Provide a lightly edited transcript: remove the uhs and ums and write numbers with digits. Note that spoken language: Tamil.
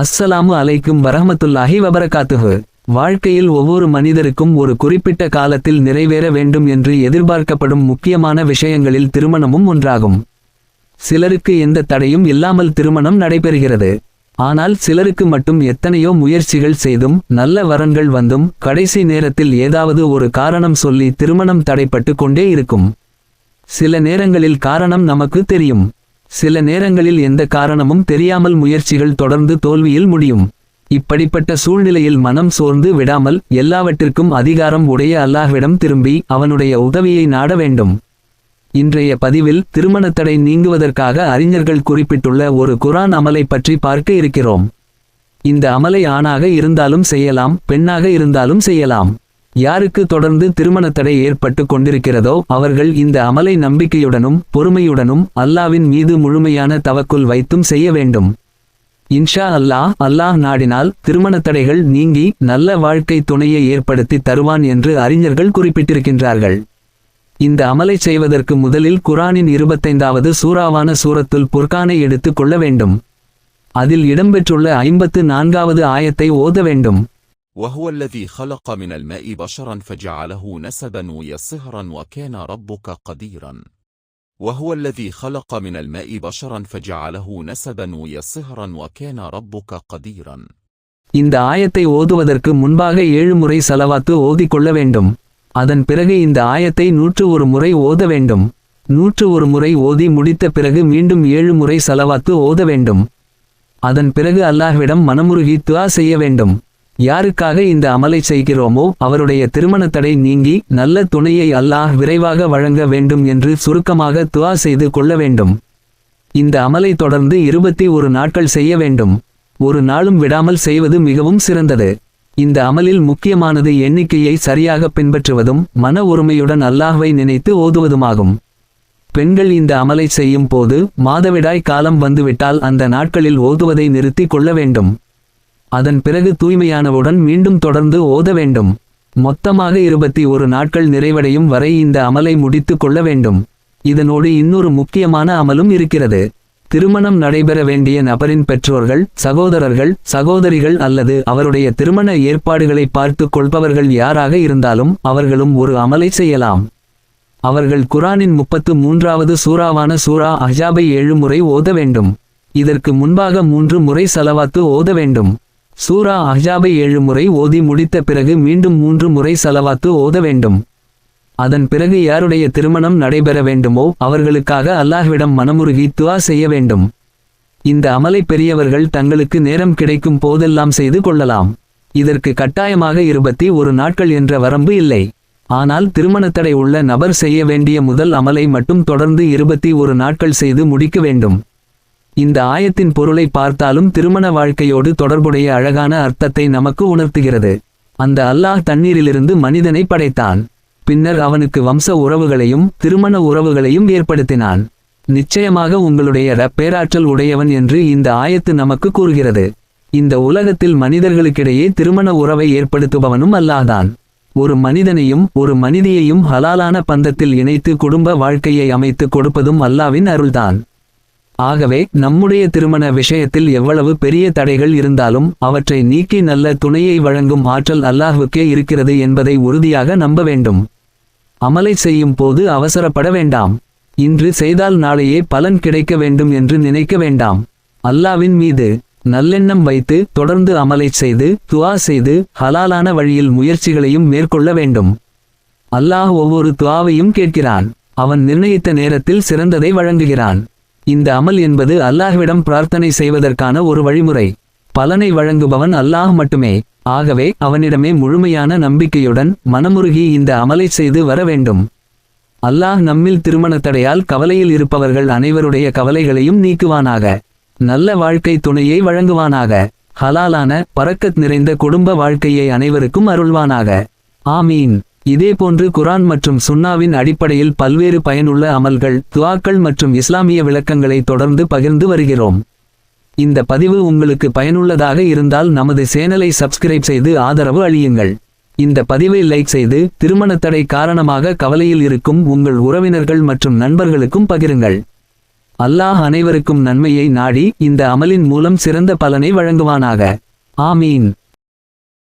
அஸ்ஸலாமு அலைக்கும் வரஹ்மத்துல்லாஹி வபரகாத்துஹு. வாழ்க்கையில் ஒவ்வொரு மனிதருக்கும் ஒரு குறிப்பிட்ட காலத்தில் நிறைவேற வேண்டும் என்று எதிர்பார்க்கப்படும் முக்கியமான விஷயங்களில் திருமணமும் ஒன்றாகும். சிலருக்கு எந்த தடையும் இல்லாமல் திருமணம் நடைபெறுகிறது. ஆனால் சிலருக்கு மட்டும் எத்தனையோ முயற்சிகள் செய்தும் நல்ல வரன்கள் வந்தும் கடைசி நேரத்தில் ஏதாவது ஒரு காரணம் சொல்லி திருமணம் தடைப்பட்டு கொண்டே இருக்கும். சில நேரங்களில் காரணம் நமக்கு தெரியும். சில நேரங்களில் எந்த காரணமும் தெரியாமல் முயற்சிகள் தொடர்ந்து தோல்வியில் முடியும். இப்படிப்பட்ட சூழ்நிலையில் மனம் சோர்ந்து விடாமல் எல்லாவற்றிற்கும் அதிகாரம் உடைய அல்லாஹ்விடம் திரும்பி அவனுடைய உதவியை நாட வேண்டும். இன்றைய பதிவில் திருமணத்தடை நீங்குவதற்காக அறிஞர்கள் குறிப்பிட்டுள்ள ஒரு குர்ஆன் அமலை பற்றி பார்க்க இருக்கிறோம். இந்த அமலை ஆணாக இருந்தாலும் செய்யலாம், பெண்ணாக இருந்தாலும் செய்யலாம். யாருக்கு தொடர்ந்து திருமணத்தடை ஏற்பட்டு கொண்டிருக்கிறதோ அவர்கள் இந்த அமலை நம்பிக்கையுடனும் பொறுமையுடனும் அல்லாவின் மீது முழுமையான தவக்குல் வைத்தும் செய்ய வேண்டும். இன்ஷா அல்லாஹ் நாடினால் திருமணத்தடைகள் நீங்கி நல்ல வாழ்க்கை துணையை ஏற்படுத்தி தருவான் என்று அறிஞர்கள் குறிப்பிட்டிருக்கின்றார்கள். இந்த அமலை செய்வதற்கு முதலில் குர்ஆனின் 25வது சூறாவான சூரத்துல் புர்கானை எடுத்து கொள்ள வேண்டும். அதில் இடம்பெற்றுள்ள 54வது ஆயத்தை ஓத வேண்டும். وهو الذي خلق من الماء بشرا فجعله نسبا وصهرا وكان ربك قديرا. وهو الذي خلق من الماء بشرا فجعله نسبا وصهرا وكان ربك قديرا. இந்த ஆயத்தை ஓதுவதற்கு முன்பாக 7 முறை ஸலவாத்து ஓதிக்கொள்ள வேண்டும். அதன் பிறகு இந்த ஆயத்தை 101 முறை ஓத வேண்டும். 101 முறை ஓதி முடித்த பிறகு மீண்டும் 7 முறை ஸலவாத்து ஓத வேண்டும். அதன் பிறகு அல்லாஹ்விடம் மனமுருகி துஆ செய்ய வேண்டும். யாருக்காக இந்த அமலை செய்கிறோமோ அவருடைய திருமணத்தடை நீங்கி நல்ல துணையை அல்லாஹ் விரைவாக வழங்க வேண்டும் என்று சுருக்கமாக துஆ செய்து கொள்ள வேண்டும். இந்த அமலை தொடர்ந்து 21 நாட்கள் செய்ய வேண்டும். ஒரு நாளும் விடாமல் செய்வது மிகவும் சிறந்தது. இந்த அமலில் முக்கியமானது எண்ணிக்கையை சரியாக பின்பற்றுவதும் மன ஒருமையுடன் அல்லாஹ்வை நினைத்து ஓதுவதுமாகும். பெண்கள் இந்த அமலை செய்யும் போது மாதவிடாய் காலம் வந்துவிட்டால் அந்த நாட்களில் ஓதுவதை நிறுத்தி கொள்ள வேண்டும். அதன் பிறகு தூய்மையானவுடன் மீண்டும் தொடர்ந்து ஓத வேண்டும். மொத்தமாக 21 நாட்கள் நிறைவடையும் வரை இந்த அமலை முடித்து கொள்ள வேண்டும். இதனோடு இன்னொரு முக்கியமான அமலும் இருக்கிறது. திருமணம் நடைபெற வேண்டிய நபரின் பெற்றோர்கள், சகோதரர்கள், சகோதரிகள் அல்லது அவருடைய திருமண ஏற்பாடுகளை பார்த்து கொள்பவர்கள் யாராக இருந்தாலும் அவர்களும் ஒரு அமலை செய்யலாம். அவர்கள் குர்ஆனின் 33வது சூறாவான சூரா அஹ்ஸாபை 7 முறை ஓத வேண்டும். இதற்கு முன்பாக 3 முறை ஸலவாத்து ஓத வேண்டும். சூரா அஹ்ஸாபை 7 முறை ஓதி முடித்த பிறகு மீண்டும் 3 முறை ஸலவாத்து ஓத வேண்டும். அதன் பிறகு யாருடைய திருமணம் நடைபெற வேண்டுமோ அவர்களுக்காக அல்லாஹ்விடம் மனமுருகி துஆ செய்ய வேண்டும். இந்த அமலை பெரியவர்கள் தங்களுக்கு நேரம் கிடைக்கும் போதெல்லாம் செய்து கொள்ளலாம். இதற்கு கட்டாயமாக 21 நாட்கள் என்ற வரம்பு இல்லை. ஆனால் திருமணத்தடை உள்ள நபர் செய்ய வேண்டிய முதல் அமலை மட்டும் தொடர்ந்து 21 நாட்கள் செய்து முடிக்க வேண்டும். இந்த ஆயத்தின் பொருளை பார்த்தாலும் திருமண வாழ்க்கையோடு தொடர்புடைய அழகான அர்த்தத்தை நமக்கு உணர்த்துகிறது. அந்த அல்லாஹ் தண்ணீரிலிருந்து மனிதனை படைத்தான். பின்னர் அவனுக்கு வம்ச உறவுகளையும் திருமண உறவுகளையும் ஏற்படுத்தினான். நிச்சயமாக உங்களுடைய பேராற்றல் உடையவன் என்று இந்த ஆயத்து நமக்கு கூறுகிறது. இந்த உலகத்தில் மனிதர்களுக்கிடையே திருமண உறவை ஏற்படுத்துபவனும் அல்லாஹ்தான். ஒரு மனிதனையும் ஒரு மனிதியையும் ஹலாலான பந்தத்தில் இணைத்து குடும்ப வாழ்க்கையை அமைத்து கொடுப்பதும் அல்லாவின் அருள்தான். ஆகவே நம்முடைய திருமண விஷயத்தில் எவ்வளவு பெரிய தடைகள் இருந்தாலும் அவற்றை நீக்கி நல்ல துணையை வழங்கும் ஆற்றல் அல்லாஹ்வுக்கே இருக்கிறது என்பதை உறுதியாக நம்ப வேண்டும். அமலை செய்யும் போது அவசரப்பட வேண்டாம். இன்று செய்தால் நாளையே பலன் கிடைக்க வேண்டும் என்று நினைக்க வேண்டாம். அல்லாவின் மீது நல்லெண்ணம் வைத்து தொடர்ந்து அமலை செய்து துஆ செய்து ஹலாலான வழியில் முயற்சிகளையும் மேற்கொள்ள வேண்டும். அல்லாஹ் ஒவ்வொரு துஆவையும் கேட்கிறான். அவன் நிர்ணயித்த நேரத்தில் சிறந்ததை வழங்குகிறான். இந்த அமல் என்பது அல்லாஹ்விடம் பிரார்த்தனை செய்வதற்கான ஒரு வழிமுறை. பலனை வழங்குபவன் அல்லாஹ் மட்டுமே. ஆகவே அவனிடமே முழுமையான நம்பிக்கையுடன் மனமுருகி இந்த அமலை செய்து வர வேண்டும். அல்லாஹ் நம்மில் திருமணத்தடையால் கவலையில் இருப்பவர்கள் அனைவருடைய கவலைகளையும் நீக்குவானாக. நல்ல வாழ்க்கை துணையை வழங்குவானாக. ஹலாலான பரக்கத் நிறைந்த குடும்ப வாழ்க்கையை அனைவருக்கும் அருள்வானாக. ஆமீன். இதேபோன்று குர்ஆன் மற்றும் சுன்னாவின் அடிப்படையில் பல்வேறு பயனுள்ள அமல்கள், துஆக்கள் மற்றும் இஸ்லாமிய விளக்கங்களை தொடர்ந்து பகிர்ந்து வருகிறோம். இந்த பதிவு உங்களுக்கு பயனுள்ளதாக இருந்தால் நமது சேனலை சப்ஸ்கிரைப் செய்து ஆதரவு அளியுங்கள். இந்த பதிவை லைக் செய்து திருமணத்தடை காரணமாக கவலையில் இருக்கும் உங்கள் உறவினர்கள் மற்றும் நண்பர்களுக்கும் பகிருங்கள். அல்லாஹ் அனைவருக்கும் நன்மையை நாடி இந்த அமலின் மூலம் சிறந்த பலனை வழங்குவானாக. ஆமீன்.